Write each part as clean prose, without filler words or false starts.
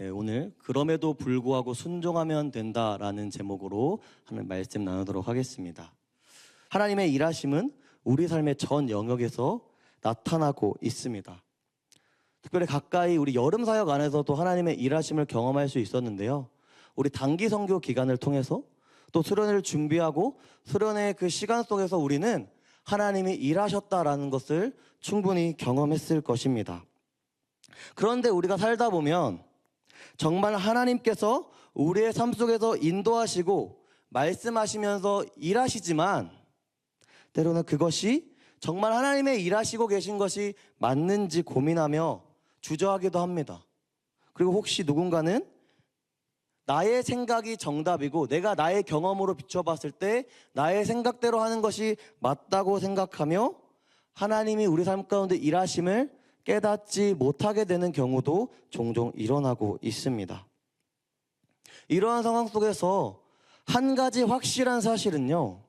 네, 오늘 그럼에도 불구하고 순종하면 된다라는 제목으로 하는 말씀 나누도록 하겠습니다. 하나님의 일하심은 우리 삶의 전 영역에서 나타나고 있습니다. 특별히 가까이 우리 여름 사역 안에서도 하나님의 일하심을 경험할 수 있었는데요. 우리 단기 선교 기간을 통해서 또 수련회를 준비하고 수련회의 그 시간 속에서 우리는 하나님이 일하셨다라는 것을 충분히 경험했을 것입니다. 그런데 우리가 살다 보면 정말 하나님께서 우리의 삶 속에서 인도하시고 말씀하시면서 일하시지만 때로는 그것이 정말 하나님의 일하시고 계신 것이 맞는지 고민하며 주저하기도 합니다. 그리고 혹시 누군가는 나의 생각이 정답이고 내가 나의 경험으로 비춰봤을 때 나의 생각대로 하는 것이 맞다고 생각하며 하나님이 우리 삶 가운데 일하심을 깨닫지 못하게 되는 경우도 종종 일어나고 있습니다. 이러한 상황 속에서 한 가지 확실한 사실은요,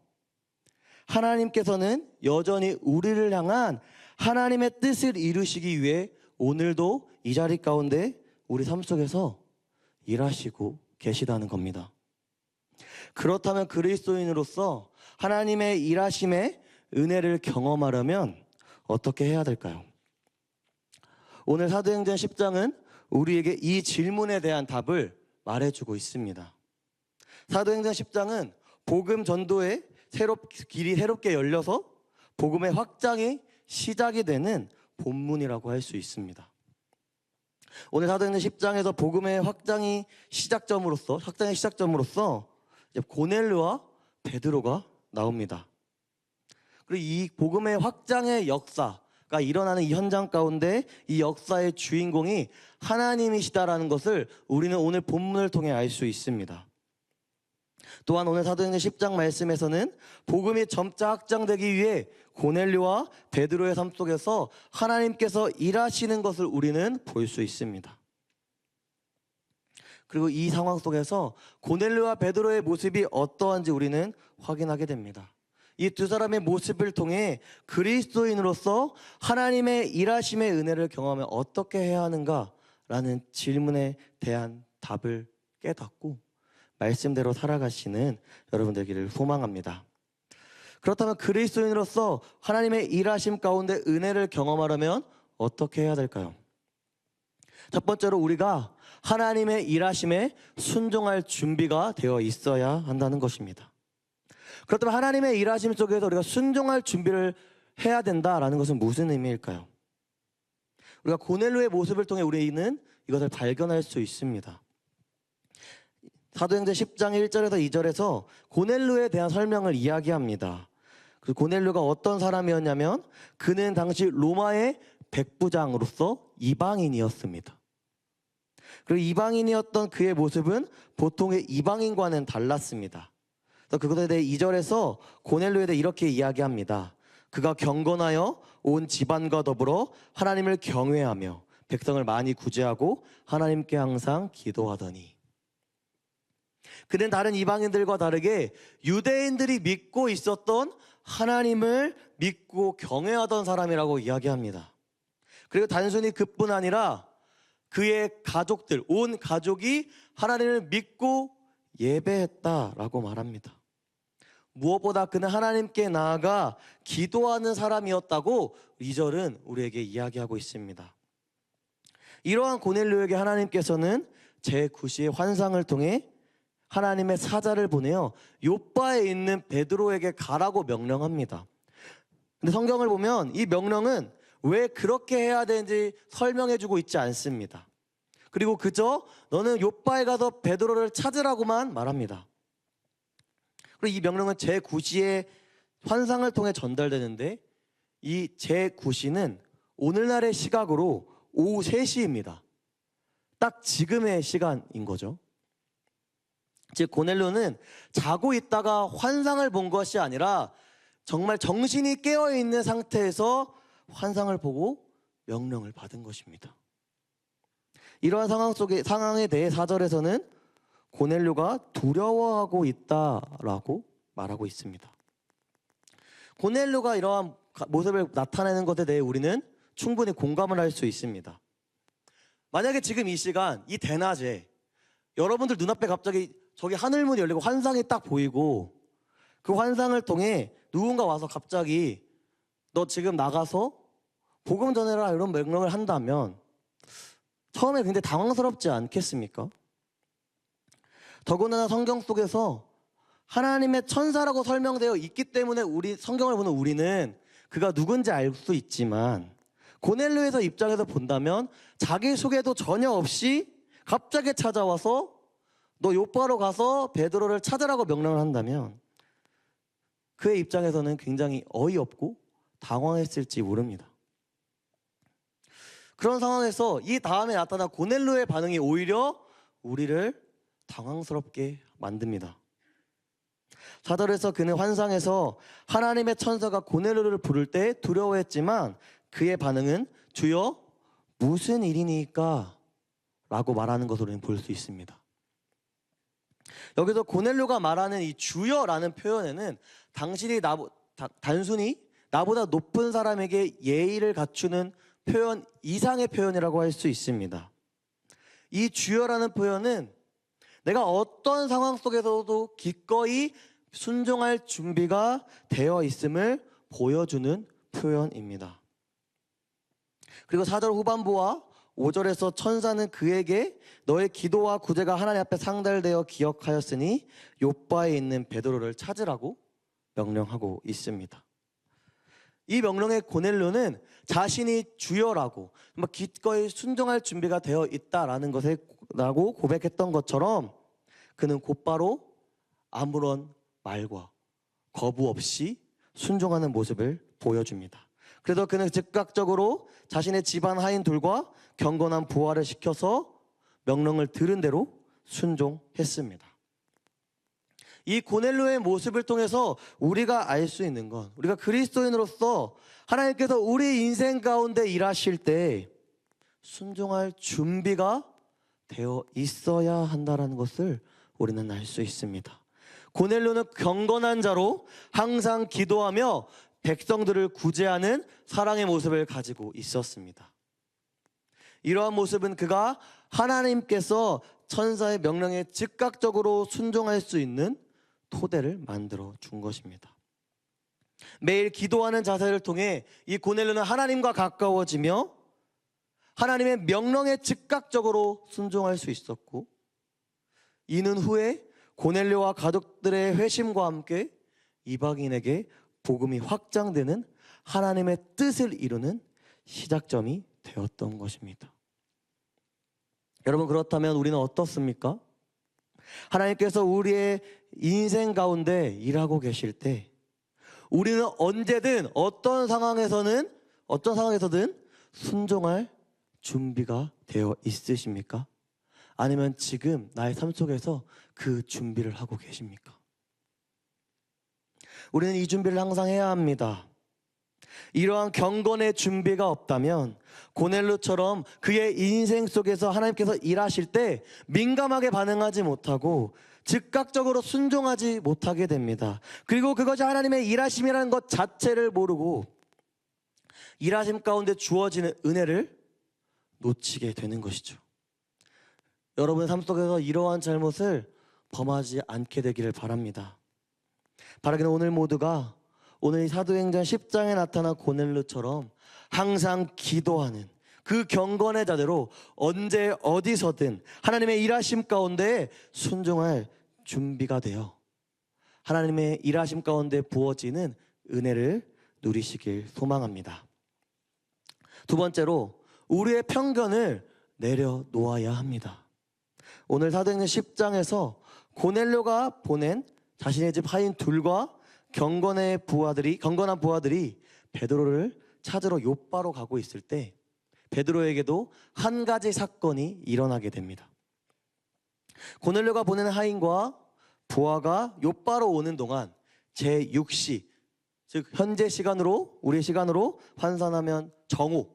하나님께서는 여전히 우리를 향한 하나님의 뜻을 이루시기 위해 오늘도 이 자리 가운데 우리 삶 속에서 일하시고 계시다는 겁니다. 그렇다면 그리스도인으로서 하나님의 일하심의 은혜를 경험하려면 어떻게 해야 될까요? 오늘 사도행전 10장은 우리에게 이 질문에 대한 답을 말해주고 있습니다. 사도행전 10장은 복음 전도의 길이 새롭게 열려서 복음의 확장이 시작이 되는 본문이라고 할 수 있습니다. 오늘 사도행전 10장에서 복음의 확장의 시작점으로서 이제 고넬료와 베드로가 나옵니다. 그리고 이 복음의 확장의 역사가 일어나는 이 현장 가운데 이 역사의 주인공이 하나님이시다라는 것을 우리는 오늘 본문을 통해 알 수 있습니다. 또한 오늘 사도행전 10장 말씀에서는 복음이 점차 확장되기 위해 고넬료와 베드로의 삶 속에서 하나님께서 일하시는 것을 우리는 볼 수 있습니다. 그리고 이 상황 속에서 고넬료와 베드로의 모습이 어떠한지 우리는 확인하게 됩니다. 이 두 사람의 모습을 통해 그리스도인으로서 하나님의 일하심의 은혜를 경험하면 어떻게 해야 하는가라는 질문에 대한 답을 깨닫고 말씀대로 살아가시는 여러분 되기를 소망합니다. 그렇다면 그리스도인으로서 하나님의 일하심 가운데 은혜를 경험하려면 어떻게 해야 될까요? 첫 번째로 우리가 하나님의 일하심에 순종할 준비가 되어 있어야 한다는 것입니다. 그렇다면 하나님의 일하심 속에서 우리가 순종할 준비를 해야 된다라는 것은 무슨 의미일까요? 우리가 고넬료의 모습을 통해 우리는 이것을 발견할 수 있습니다. 사도행전 10장 1절에서 2절에서 고넬료에 대한 설명을 이야기합니다. 그 고넬료가 어떤 사람이었냐면 그는 당시 로마의 백부장으로서 이방인이었습니다. 그리고 이방인이었던 그의 모습은 보통의 이방인과는 달랐습니다. 그래서 그것에 대해 2절에서 고넬료에 대해 이렇게 이야기합니다. 그가 경건하여 온 집안과 더불어 하나님을 경외하며 백성을 많이 구제하고 하나님께 항상 기도하더니 그는 다른 이방인들과 다르게 유대인들이 믿고 있었던 하나님을 믿고 경외하던 사람이라고 이야기합니다. 그리고 단순히 그뿐 아니라 그의 가족들, 온 가족이 하나님을 믿고 예배했다라고 말합니다. 무엇보다 그는 하나님께 나아가 기도하는 사람이었다고 2절은 우리에게 이야기하고 있습니다. 이러한 고넬료에게 하나님께서는 제9시의 환상을 통해 하나님의 사자를 보내어 요빠에 있는 베드로에게 가라고 명령합니다. 근데 성경을 보면 이 명령은 왜 그렇게 해야 되는지 설명해주고 있지 않습니다. 그리고 그저 너는 요빠에 가서 베드로를 찾으라고만 말합니다. 그리고 이 명령은 제9시의 환상을 통해 전달되는데 이 제9시는 오늘날의 시각으로 오후 3시입니다. 딱 지금의 시간인 거죠. 즉 고넬료는 자고 있다가 환상을 본 것이 아니라 정말 정신이 깨어있는 상태에서 환상을 보고 명령을 받은 것입니다. 이러한 상황에 대해 4절에서는 고넬료가 두려워하고 있다라고 말하고 있습니다. 고넬료가 이러한 모습을 나타내는 것에 대해 우리는 충분히 공감을 할 수 있습니다. 만약에 지금 이 시간, 이 대낮에 여러분들 눈앞에 갑자기 저기 하늘문이 열리고 환상이 딱 보이고 그 환상을 통해 누군가 와서 갑자기 너 지금 나가서 복음 전해라 이런 명령을 한다면 처음에 굉장히 당황스럽지 않겠습니까? 더군다나 성경 속에서 하나님의 천사라고 설명되어 있기 때문에 우리 성경을 보는 우리는 그가 누군지 알 수 있지만 고넬료에서 입장에서 본다면 자기 소개도 전혀 없이 갑자기 찾아와서 너 요바로 가서 베드로를 찾으라고 명령을 한다면 그의 입장에서는 굉장히 어이없고 당황했을지 모릅니다. 그런 상황에서 이 다음에 나타난 고넬료의 반응이 오히려 우리를 당황스럽게 만듭니다. 4절에서 그는 환상에서 하나님의 천사가 고넬료를 부를 때 두려워했지만 그의 반응은 주여 무슨 일이니까? 라고 말하는 것으로 볼 수 있습니다. 여기서 고넬료가 말하는 이 주여라는 표현에는 당신이 단순히 나보다 높은 사람에게 예의를 갖추는 표현 이상의 표현이라고 할 수 있습니다. 이 주여라는 표현은 내가 어떤 상황 속에서도 기꺼이 순종할 준비가 되어 있음을 보여주는 표현입니다. 그리고 4절 후반부와 5절에서 천사는 그에게 너의 기도와 구제가 하나님 앞에 상달되어 기억하였으니 요바에 있는 베드로를 찾으라고 명령하고 있습니다. 이 명령의 고넬료는 자신이 주여라고 기꺼이 순종할 준비가 되어 있다라는 것에 라고 고백했던 것처럼 그는 곧바로 아무런 말과 거부 없이 순종하는 모습을 보여줍니다. 그래서 그는 즉각적으로 자신의 집안 하인 둘과 경건한 부하를 시켜서 명령을 들은 대로 순종했습니다. 이 고넬료의 모습을 통해서 우리가 알 수 있는 건 우리가 그리스도인으로서 하나님께서 우리 인생 가운데 일하실 때 순종할 준비가 되어 있어야 한다는 것을 우리는 알 수 있습니다. 고넬료는 경건한 자로 항상 기도하며 백성들을 구제하는 사랑의 모습을 가지고 있었습니다. 이러한 모습은 그가 하나님께서 천사의 명령에 즉각적으로 순종할 수 있는 토대를 만들어 준 것입니다. 매일 기도하는 자세를 통해 이 고넬료는 하나님과 가까워지며 하나님의 명령에 즉각적으로 순종할 수 있었고, 이는 후에 고넬료와 가족들의 회심과 함께 이방인에게 복음이 확장되는 하나님의 뜻을 이루는 시작점이 되었던 것입니다. 여러분, 그렇다면 우리는 어떻습니까? 하나님께서 우리의 인생 가운데 일하고 계실 때 우리는 언제든 어떤 상황에서든 순종할 준비가 되어 있으십니까? 아니면 지금 나의 삶 속에서 그 준비를 하고 계십니까? 우리는 이 준비를 항상 해야 합니다. 이러한 경건의 준비가 없다면 고넬료처럼 그의 인생 속에서 하나님께서 일하실 때 민감하게 반응하지 못하고 즉각적으로 순종하지 못하게 됩니다. 그리고 그것이 하나님의 일하심이라는 것 자체를 모르고 일하심 가운데 주어지는 은혜를 놓치게 되는 것이죠. 여러분의 삶 속에서 이러한 잘못을 범하지 않게 되기를 바랍니다. 바라기는 오늘 모두가 오늘 이 사도행전 10장에 나타난 고넬료처럼 항상 기도하는 그 경건의 자대로 언제 어디서든 하나님의 일하심 가운데 순종할 준비가 되어 하나님의 일하심 가운데 부어지는 은혜를 누리시길 소망합니다. 두 번째로 우리의 편견을 내려놓아야 합니다. 오늘 사도행전 10장에서 고넬료가 보낸 자신의 집 하인 둘과 경건한 부하들이 베드로를 찾으러 요바로 가고 있을 때 베드로에게도 한 가지 사건이 일어나게 됩니다. 고넬료가 보낸 하인과 부하가 요바로 오는 동안 제6시, 즉 현재 시간으로 우리 시간으로 환산하면 정오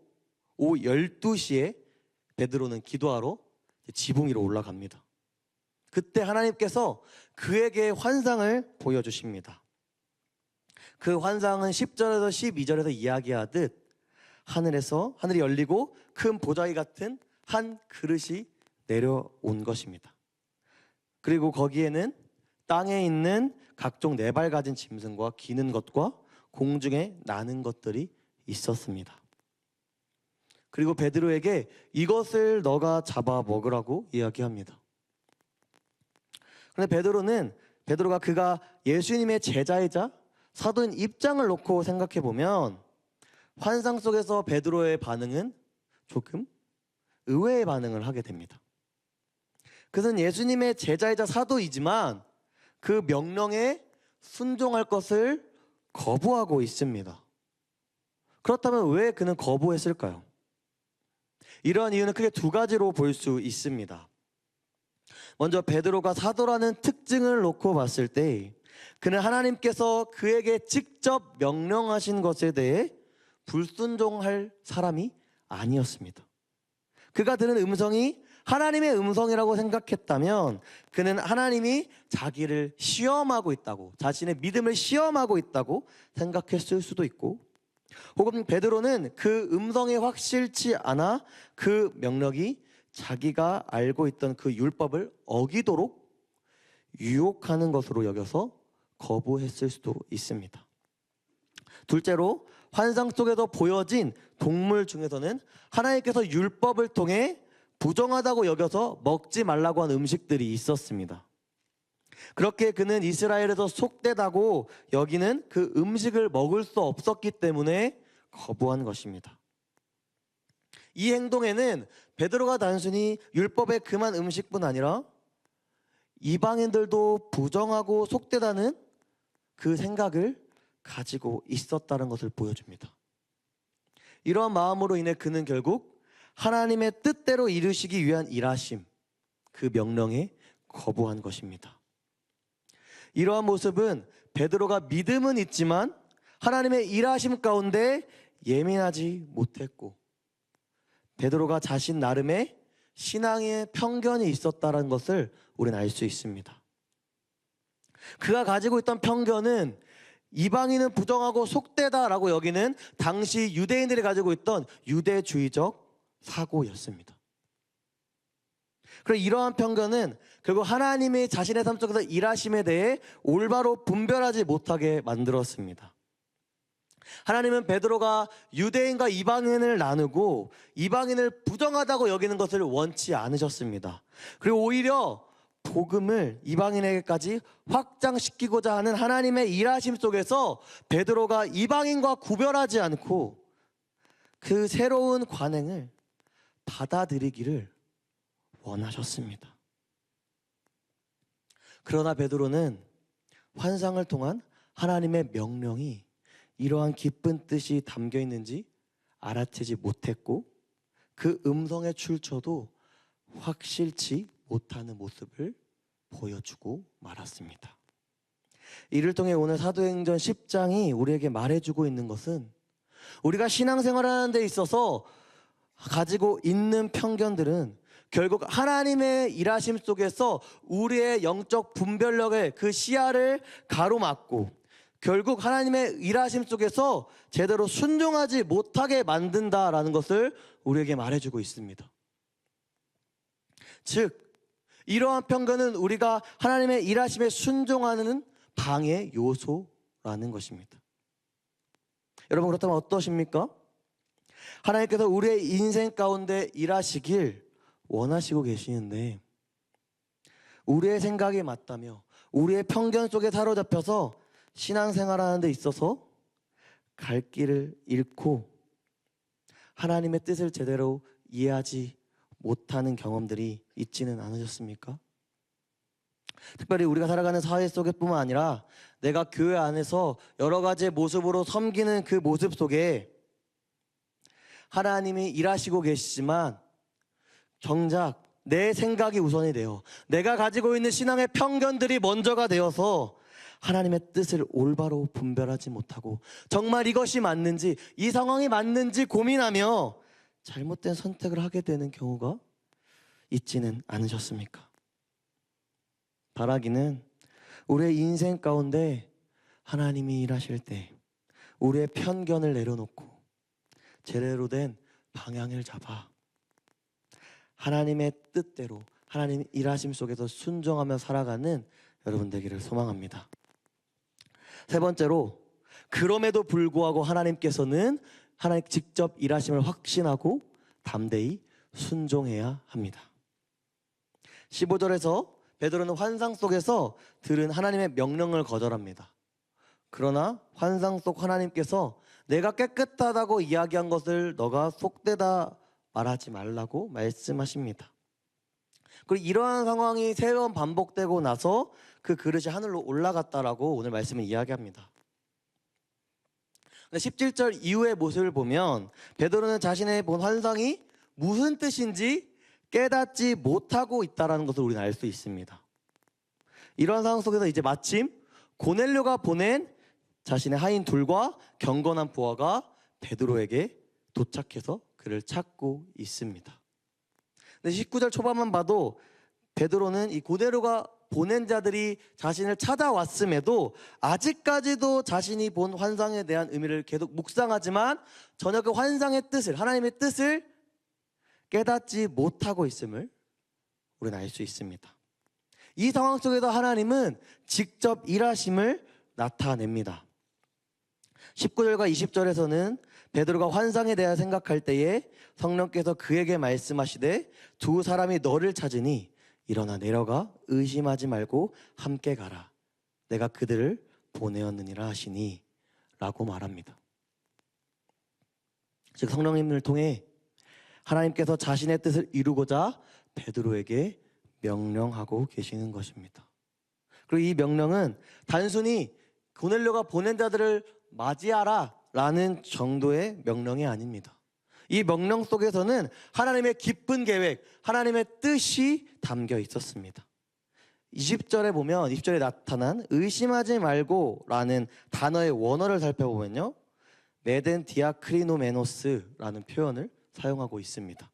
오후 12시에 베드로는 기도하러 지붕 위로 올라갑니다. 그때 하나님께서 그에게 환상을 보여주십니다. 그 환상은 10절에서 12절에서 이야기하듯 하늘이 열리고 큰 보자기 같은 한 그릇이 내려온 것입니다. 그리고 거기에는 땅에 있는 각종 네 발 가진 짐승과 기는 것과 공중에 나는 것들이 있었습니다. 그리고 베드로에게 이것을 너가 잡아 먹으라고 이야기합니다. 그런데 베드로가 그가 예수님의 제자이자 사도인 입장을 놓고 생각해 보면 환상 속에서 베드로의 반응은 조금 의외의 반응을 하게 됩니다. 그것은 예수님의 제자이자 사도이지만 그 명령에 순종할 것을 거부하고 있습니다. 그렇다면 왜 그는 거부했을까요? 이러한 이유는 크게 두 가지로 볼 수 있습니다. 먼저 베드로가 사도라는 특징을 놓고 봤을 때 그는 하나님께서 그에게 직접 명령하신 것에 대해 불순종할 사람이 아니었습니다. 그가 들은 음성이 하나님의 음성이라고 생각했다면 그는 하나님이 자기를 시험하고 있다고, 자신의 믿음을 시험하고 있다고 생각했을 수도 있고, 혹은 베드로는 그 음성이 확실치 않아 그 명령이 자기가 알고 있던 그 율법을 어기도록 유혹하는 것으로 여겨서 거부했을 수도 있습니다. 둘째로 환상 속에서 보여진 동물 중에서는 하나님께서 율법을 통해 부정하다고 여겨서 먹지 말라고 한 음식들이 있었습니다. 그렇게 그는 이스라엘에서 속되다고 여기는 그 음식을 먹을 수 없었기 때문에 거부한 것입니다. 이 행동에는 베드로가 단순히 율법의 금한 음식뿐 아니라 이방인들도 부정하고 속되다는 그 생각을 가지고 있었다는 것을 보여줍니다. 이러한 마음으로 인해 그는 결국 하나님의 뜻대로 이루시기 위한 일하심, 그 명령에 거부한 것입니다. 이러한 모습은 베드로가 믿음은 있지만 하나님의 일하심 가운데 예민하지 못했고 베드로가 자신 나름의 신앙의 편견이 있었다는 것을 우리는 알 수 있습니다. 그가 가지고 있던 편견은 이방인은 부정하고 속되다라고 여기는 당시 유대인들이 가지고 있던 유대주의적 사고였습니다. 그리고 이러한 편견은 결국 하나님이 자신의 삶 속에서 일하심에 대해 올바로 분별하지 못하게 만들었습니다. 하나님은 베드로가 유대인과 이방인을 나누고 이방인을 부정하다고 여기는 것을 원치 않으셨습니다. 그리고 오히려 복음을 이방인에게까지 확장시키고자 하는 하나님의 일하심 속에서 베드로가 이방인과 구별하지 않고 그 새로운 관행을 받아들이기를 원하셨습니다. 그러나 베드로는 환상을 통한 하나님의 명령이 이러한 깊은 뜻이 담겨 있는지 알아채지 못했고 그 음성의 출처도 확실치 못하는 모습을 보여주고 말았습니다. 이를 통해 오늘 사도행전 10장이 우리에게 말해주고 있는 것은 우리가 신앙생활을 하는 데 있어서 가지고 있는 편견들은 결국 하나님의 일하심 속에서 우리의 영적 분별력의 그 시야를 가로막고 결국 하나님의 일하심 속에서 제대로 순종하지 못하게 만든다라는 것을 우리에게 말해주고 있습니다. 즉 이러한 편견은 우리가 하나님의 일하심에 순종하는 방해 요소라는 것입니다. 여러분 그렇다면 어떠십니까? 하나님께서 우리의 인생 가운데 일하시길 원하시고 계시는데 우리의 생각이 맞다며 우리의 편견 속에 사로잡혀서 신앙생활하는 데 있어서 갈 길을 잃고 하나님의 뜻을 제대로 이해하지 못하는 경험들이 있지는 않으셨습니까? 특별히 우리가 살아가는 사회 속에뿐만 아니라 내가 교회 안에서 여러 가지의 모습으로 섬기는 그 모습 속에 하나님이 일하시고 계시지만 정작 내 생각이 우선이 되어 내가 가지고 있는 신앙의 편견들이 먼저가 되어서 하나님의 뜻을 올바로 분별하지 못하고 정말 이것이 맞는지 이 상황이 맞는지 고민하며 잘못된 선택을 하게 되는 경우가 있지는 않으셨습니까? 바라기는 우리의 인생 가운데 하나님이 일하실 때 우리의 편견을 내려놓고 제대로 된 방향을 잡아 하나님의 뜻대로 하나님 일하심 속에서 순종하며 살아가는 여러분 되기를 소망합니다. 세 번째로, 그럼에도 불구하고 하나님께서는 하나님 직접 일하심을 확신하고 담대히 순종해야 합니다. 15절에서 베드로는 환상 속에서 들은 하나님의 명령을 거절합니다. 그러나 환상 속 하나님께서 내가 깨끗하다고 이야기한 것을 너가 속되다 말하지 말라고 말씀하십니다. 그리고 이러한 상황이 3번 반복되고 나서 그 그릇이 하늘로 올라갔다라고 오늘 말씀은 이야기합니다. 17절 이후의 모습을 보면 베드로는 자신의 본 환상이 무슨 뜻인지 깨닫지 못하고 있다는 것을 우리는 알 수 있습니다. 이런 상황 속에서 이제 마침 고넬료가 보낸 자신의 하인 둘과 경건한 부하가 베드로에게 도착해서 그를 찾고 있습니다. 근데 19절 초반만 봐도 베드로는 이 고넬료가 보낸 자들이 자신을 찾아왔음에도 아직까지도 자신이 본 환상에 대한 의미를 계속 묵상하지만 전혀 그 환상의 뜻을, 하나님의 뜻을 깨닫지 못하고 있음을 우리는 알 수 있습니다. 이 상황 속에서 하나님은 직접 일하심을 나타냅니다. 19절과 20절에서는 베드로가 환상에 대하여 생각할 때에 성령께서 그에게 말씀하시되 두 사람이 너를 찾으니 일어나 내려가 의심하지 말고 함께 가라. 내가 그들을 보내었느니라 하시니 라고 말합니다. 즉 성령님을 통해 하나님께서 자신의 뜻을 이루고자 베드로에게 명령하고 계시는 것입니다. 그리고 이 명령은 단순히 고넬료가 보낸 자들을 맞이하라 라는 정도의 명령이 아닙니다. 이 명령 속에서는 하나님의 깊은 계획, 하나님의 뜻이 담겨 있었습니다. 20절에 보면 20절에 나타난 의심하지 말고 라는 단어의 원어를 살펴보면요, 메덴 디아크리노메노스라는 표현을 사용하고 있습니다.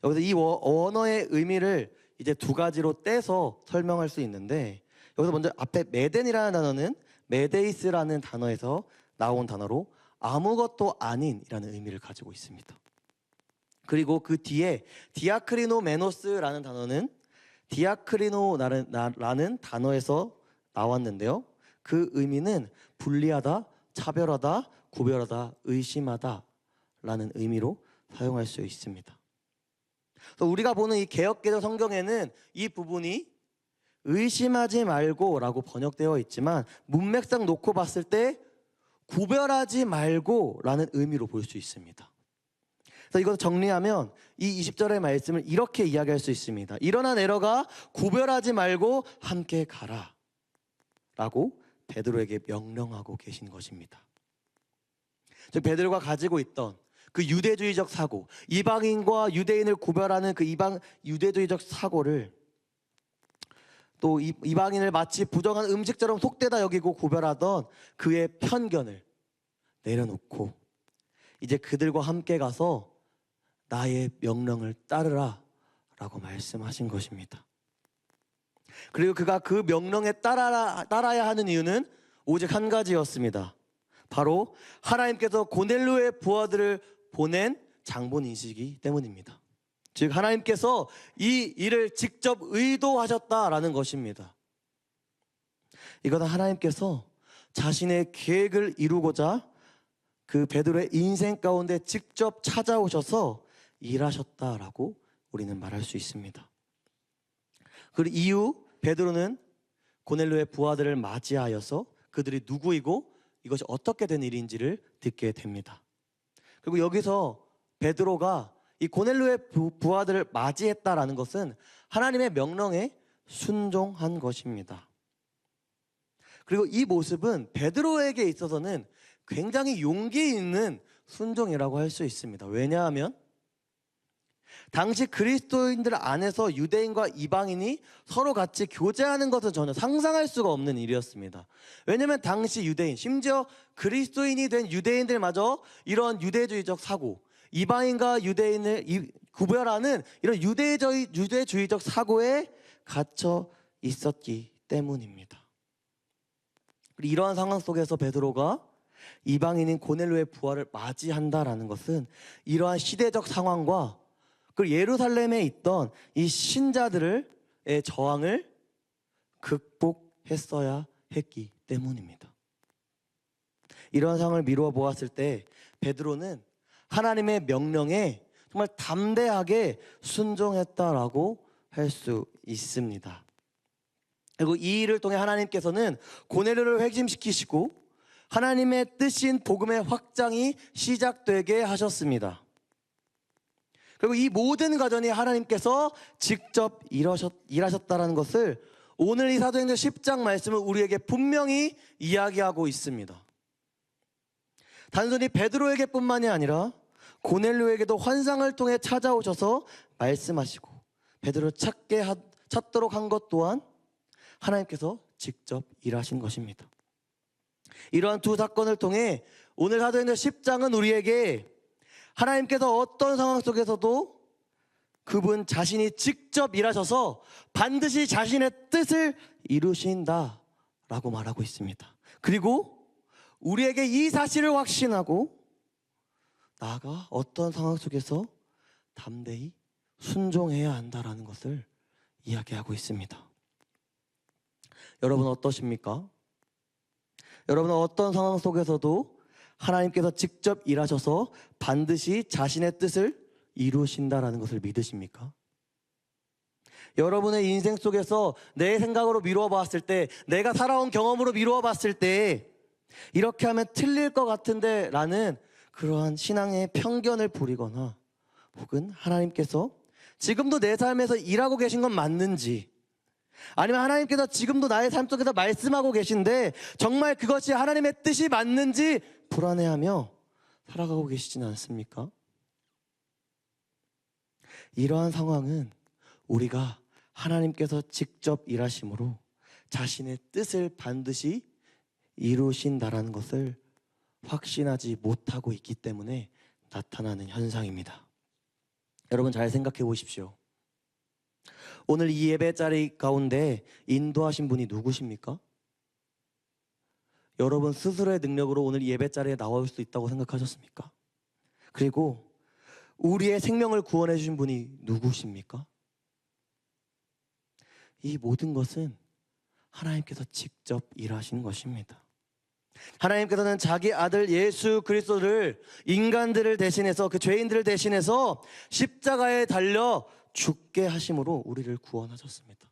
여기서 이 원어의 의미를 이제 두 가지로 떼서 설명할 수 있는데, 여기서 먼저 앞에 메덴이라는 단어는 메데이스라는 단어에서 나온 단어로 아무것도 아닌이라는 의미를 가지고 있습니다. 그리고 그 뒤에 디아크리노메노스라는 단어는 디아크리노라는 단어에서 나왔는데요, 그 의미는 분리하다, 차별하다, 구별하다, 의심하다 라는 의미로 사용할 수 있습니다. 그래서 우리가 보는 이 개역개정 성경에는 이 부분이 의심하지 말고 라고 번역되어 있지만 문맥상 놓고 봤을 때 구별하지 말고 라는 의미로 볼 수 있습니다. 그래서 이것을 정리하면 이 20절의 말씀을 이렇게 이야기할 수 있습니다. 일어나 내려가 구별하지 말고 함께 가라 라고 베드로에게 명령하고 계신 것입니다. 즉 베드로가 가지고 있던 그 유대주의적 사고, 이방인과 유대인을 구별하는 그 유대주의적 사고를, 또 이방인을 마치 부정한 음식처럼 속되다 여기고 구별하던 그의 편견을 내려놓고 이제 그들과 함께 가서 나의 명령을 따르라 라고 말씀하신 것입니다. 그리고 그가 그 명령에 따라야 하는 이유는 오직 한 가지였습니다. 바로 하나님께서 고넬료의 부하들을 보낸 장본인이시기 때문입니다. 즉 하나님께서 이 일을 직접 의도하셨다라는 것입니다. 이것은 하나님께서 자신의 계획을 이루고자 그 베드로의 인생 가운데 직접 찾아오셔서 일하셨다라고 우리는 말할 수 있습니다. 그리고 이후 베드로는 고넬료의 부하들을 맞이하여서 그들이 누구이고 이것이 어떻게 된 일인지를 듣게 됩니다. 그리고 여기서 베드로가 이 고넬료의 부하들을 맞이했다라는 것은 하나님의 명령에 순종한 것입니다. 그리고 이 모습은 베드로에게 있어서는 굉장히 용기 있는 순종이라고 할 수 있습니다. 왜냐하면 당시 그리스도인들 안에서 유대인과 이방인이 서로 같이 교제하는 것은 전혀 상상할 수가 없는 일이었습니다. 왜냐하면 당시 유대인, 심지어 그리스도인이 된 유대인들마저 이런 유대주의적 사고, 이방인과 유대인을 구별하는 이런 유대주의적 사고에 갇혀 있었기 때문입니다. 이러한 상황 속에서 베드로가 이방인인 고넬료의 부하를 맞이한다라는 것은 이러한 시대적 상황과 그리고 예루살렘에 있던 이 신자들의 저항을 극복했어야 했기 때문입니다. 이런 상황을 미루어 보았을 때 베드로는 하나님의 명령에 정말 담대하게 순종했다라고 할 수 있습니다. 그리고 이 일을 통해 하나님께서는 고넬료를 회심시키시고 하나님의 뜻인 복음의 확장이 시작되게 하셨습니다. 그리고 이 모든 과정이 하나님께서 직접 일하셨다는 것을 오늘 이 사도행전 10장 말씀은 우리에게 분명히 이야기하고 있습니다. 단순히 베드로에게 뿐만이 아니라 고넬료에게도 환상을 통해 찾아오셔서 말씀하시고 베드로를 찾도록 한 것 또한 하나님께서 직접 일하신 것입니다. 이러한 두 사건을 통해 오늘 사도행전 10장은 우리에게 하나님께서 어떤 상황 속에서도 그분 자신이 직접 일하셔서 반드시 자신의 뜻을 이루신다라고 말하고 있습니다. 그리고 우리에게 이 사실을 확신하고 나아가 어떤 상황 속에서 담대히 순종해야 한다라는 것을 이야기하고 있습니다. 여러분 어떠십니까? 여러분은 어떤 상황 속에서도 하나님께서 직접 일하셔서 반드시 자신의 뜻을 이루신다라는 것을 믿으십니까? 여러분의 인생 속에서 내 생각으로 미루어 봤을 때, 내가 살아온 경험으로 미루어 봤을 때 이렇게 하면 틀릴 것 같은데 라는 그러한 신앙의 편견을 부리거나 혹은 하나님께서 지금도 내 삶에서 일하고 계신 건 맞는지, 아니면 하나님께서 지금도 나의 삶 속에서 말씀하고 계신데 정말 그것이 하나님의 뜻이 맞는지 불안해하며 살아가고 계시지는 않습니까? 이러한 상황은 우리가 하나님께서 직접 일하심으로 자신의 뜻을 반드시 이루신다라는 것을 확신하지 못하고 있기 때문에 나타나는 현상입니다. 여러분 잘 생각해 보십시오. 오늘 이 예배 자리 가운데 인도하신 분이 누구십니까? 여러분 스스로의 능력으로 오늘 예배 자리에 나올 수 있다고 생각하셨습니까? 그리고 우리의 생명을 구원해 주신 분이 누구십니까? 이 모든 것은 하나님께서 직접 일하신 것입니다. 하나님께서는 자기 아들 예수 그리스도를 인간들을 대신해서, 그 죄인들을 대신해서 십자가에 달려 죽게 하심으로 우리를 구원하셨습니다.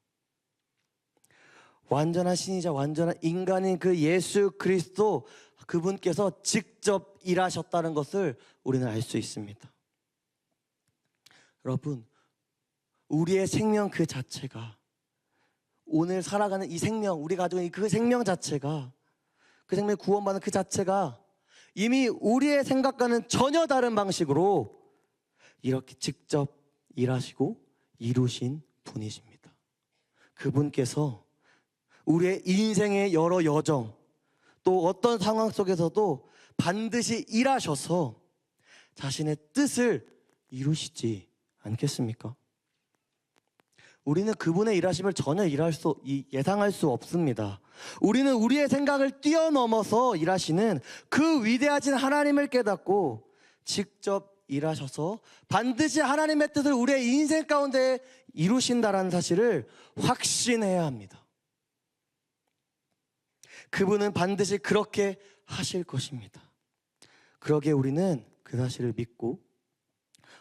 완전한 신이자 완전한 인간인 그 예수 그리스도, 그분께서 직접 일하셨다는 것을 우리는 알 수 있습니다. 여러분, 우리의 생명 그 자체가, 오늘 살아가는 이 생명, 우리가 가지고 있는 그 생명 자체가, 그 생명을 구원받는 그 자체가 이미 우리의 생각과는 전혀 다른 방식으로 이렇게 직접 일하시고 이루신 분이십니다. 그분께서 우리의 인생의 여러 여정, 또 어떤 상황 속에서도 반드시 일하셔서 자신의 뜻을 이루시지 않겠습니까? 우리는 그분의 일하심을 전혀 예상할 수 없습니다. 우리는 우리의 생각을 뛰어넘어서 일하시는 그 위대하신 하나님을 깨닫고 직접 일하셔서 반드시 하나님의 뜻을 우리의 인생 가운데 이루신다라는 사실을 확신해야 합니다. 그분은 반드시 그렇게 하실 것입니다. 그러기에 우리는 그 사실을 믿고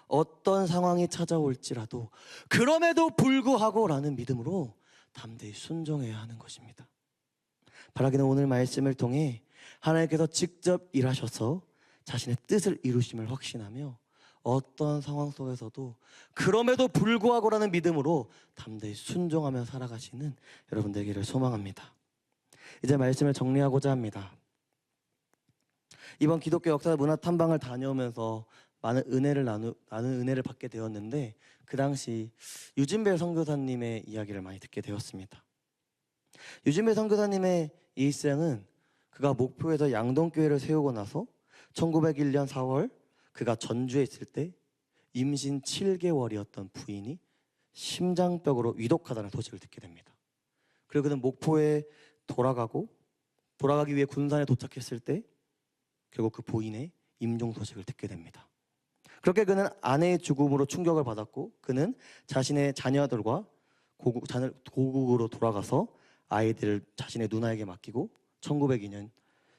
어떤 상황이 찾아올지라도 그럼에도 불구하고 라는 믿음으로 담대히 순종해야 하는 것입니다. 바라기는 오늘 말씀을 통해 하나님께서 직접 일하셔서 자신의 뜻을 이루심을 확신하며 어떤 상황 속에서도 그럼에도 불구하고라는 믿음으로 담대히 순종하며 살아가시는 여러분 되기를 소망합니다. 이제 말씀을 정리하고자 합니다. 이번 기독교 역사 문화 탐방을 다녀오면서 많은 은혜를 받게 되었는데, 그 당시 유진벨 선교사님의 이야기를 많이 듣게 되었습니다. 유진벨 선교사님의 일생은 그가 목포에서 양동교회를 세우고 나서 1901년 4월 그가 전주에 있을 때 임신 7개월이었던 부인이 심장병으로 위독하다는 소식을 듣게 됩니다. 그리고 그는 목포에 돌아가기 위해 군산에 도착했을 때 결국 그 부인의 임종 소식을 듣게 됩니다. 그렇게 그는 아내의 죽음으로 충격을 받았고 그는 자신의 자녀들과 고국으로 돌아가서 아이들을 자신의 누나에게 맡기고 1902년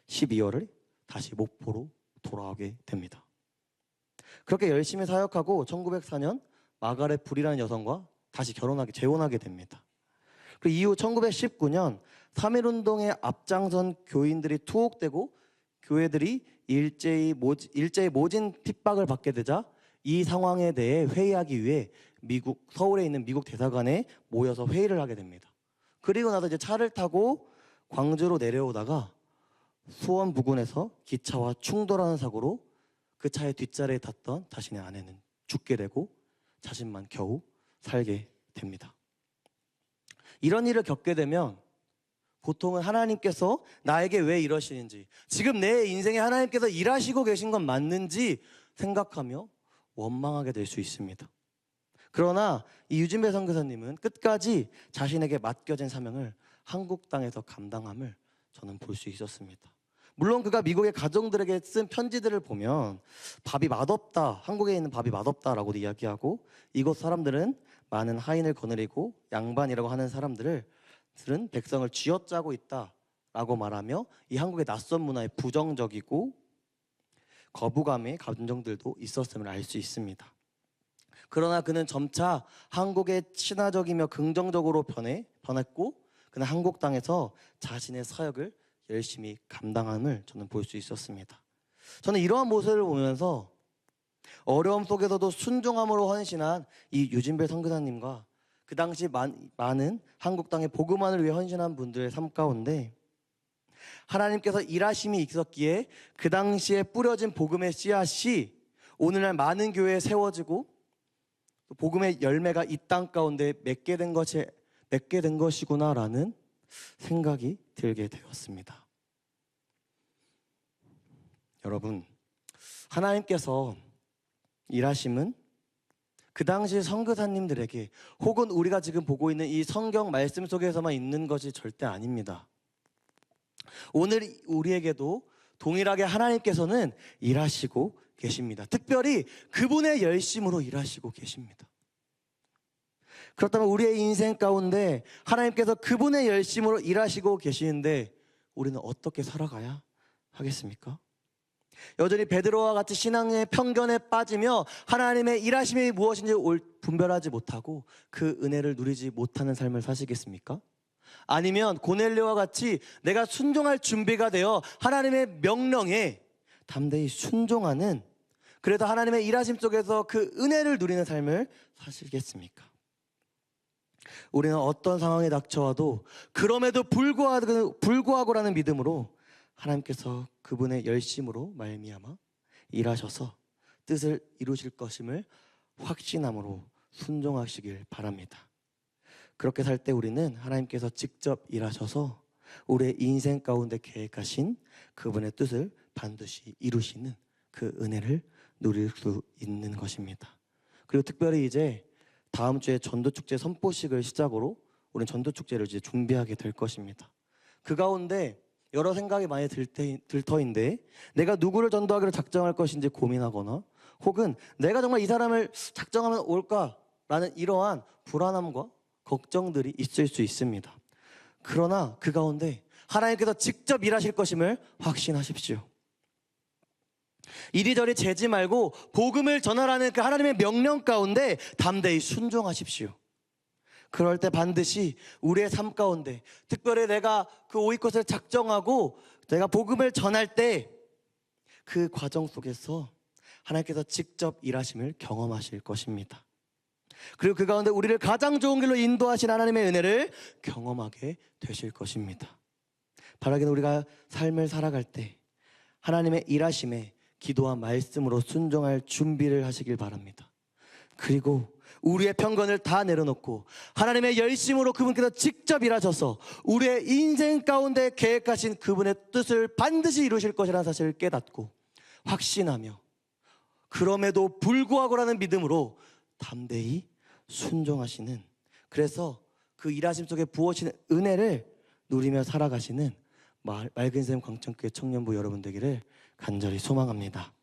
12월을 다시 목포로 돌아오게 됩니다. 그렇게 열심히 사역하고 1904년 마가렛 불이라는 여성과 다시 재혼하게 됩니다. 그리고 이후 1919년 3.1운동에 앞장선 교인들이 투옥되고 교회들이 일제히 모진 핍박을 받게 되자 이 상황에 대해 회의하기 위해 서울에 있는 미국 대사관에 모여서 회의를 하게 됩니다. 그리고 나서 이제 차를 타고 광주로 내려오다가 수원 부근에서 기차와 충돌하는 사고로 그 차의 뒷자리에 탔던 자신의 아내는 죽게 되고 자신만 겨우 살게 됩니다. 이런 일을 겪게 되면 보통은 하나님께서 나에게 왜 이러시는지, 지금 내 인생에 하나님께서 일하시고 계신 건 맞는지 생각하며 원망하게 될 수 있습니다. 그러나 이 유진배 선교사님은 끝까지 자신에게 맡겨진 사명을 한국 땅에서 감당함을 저는 볼 수 있었습니다. 물론 그가 미국의 가정들에게 쓴 편지들을 보면 밥이 맛없다, 한국에 있는 밥이 맛없다라고도 이야기하고 이곳 사람들은 많은 하인을 거느리고 양반이라고 하는 사람들은 백성을 쥐어짜고 있다라고 말하며 이 한국의 낯선 문화에 부정적이고 거부감의 감정들도 있었음을 알 수 있습니다. 그러나 그는 점차 한국의 친화적이며 긍정적으로 변했고 그는 한국 땅에서 자신의 사역을 열심히 감당함을 저는 볼 수 있었습니다. 저는 이러한 모습을 보면서 어려움 속에서도 순종함으로 헌신한 이 유진배 선교사님과 그 당시 많은 한국 땅의 복음만을 위해 헌신한 분들의 삶 가운데 하나님께서 일하심이 있었기에 그 당시에 뿌려진 복음의 씨앗이 오늘날 많은 교회에 세워지고 복음의 열매가 이 땅 가운데 맺게 된 것이구나라는 생각이 들게 되었습니다. 여러분, 하나님께서 일하심은 그 당시 선교사님들에게 혹은 우리가 지금 보고 있는 이 성경 말씀 속에서만 있는 것이 절대 아닙니다. 오늘 우리에게도 동일하게 하나님께서는 일하시고 계십니다. 특별히 그분의 열심으로 일하시고 계십니다. 그렇다면 우리의 인생 가운데 하나님께서 그분의 열심으로 일하시고 계시는데 우리는 어떻게 살아가야 하겠습니까? 여전히 베드로와 같이 신앙의 편견에 빠지며 하나님의 일하심이 무엇인지 분별하지 못하고 그 은혜를 누리지 못하는 삶을 사시겠습니까? 아니면 고넬료와 같이 내가 순종할 준비가 되어 하나님의 명령에 담대히 순종하는, 그래도 하나님의 일하심 속에서 그 은혜를 누리는 삶을 사시겠습니까? 우리는 어떤 상황에 닥쳐와도 그럼에도 불구하고라는 믿음으로 하나님께서 그분의 열심으로 말미암아 일하셔서 뜻을 이루실 것임을 확신함으로 순종하시길 바랍니다. 그렇게 살 때 우리는 하나님께서 직접 일하셔서 우리의 인생 가운데 계획하신 그분의 뜻을 반드시 이루시는 그 은혜를 누릴 수 있는 것입니다. 그리고 특별히 이제 다음 주에 전도축제 선포식을 시작으로 우리는 전도축제를 이제 준비하게 될 것입니다. 그 가운데 여러 생각이 많이 들 터인데 내가 누구를 전도하기로 작정할 것인지 고민하거나 혹은 내가 정말 이 사람을 작정하면 올까라는 이러한 불안함과 걱정들이 있을 수 있습니다. 그러나 그 가운데 하나님께서 직접 일하실 것임을 확신하십시오. 이리저리 재지 말고 복음을 전하라는 그 하나님의 명령 가운데 담대히 순종하십시오. 그럴 때 반드시 우리의 삶 가운데 특별히 내가 그 오이꽃을 작정하고 내가 복음을 전할 때 그 과정 속에서 하나님께서 직접 일하심을 경험하실 것입니다. 그리고 그 가운데 우리를 가장 좋은 길로 인도하신 하나님의 은혜를 경험하게 되실 것입니다. 바라기는 우리가 삶을 살아갈 때 하나님의 일하심에 기도와 말씀으로 순종할 준비를 하시길 바랍니다. 그리고 우리의 편견을 다 내려놓고 하나님의 열심으로 그분께서 직접 일하셔서 우리의 인생 가운데 계획하신 그분의 뜻을 반드시 이루실 것이라는 사실을 깨닫고 확신하며 그럼에도 불구하고라는 믿음으로 담대히 순종하시는, 그래서 그 일하심 속에 부어지는 은혜를 누리며 살아가시는 맑은 샘 광천교회 청년부 여러분 되기를 간절히 소망합니다.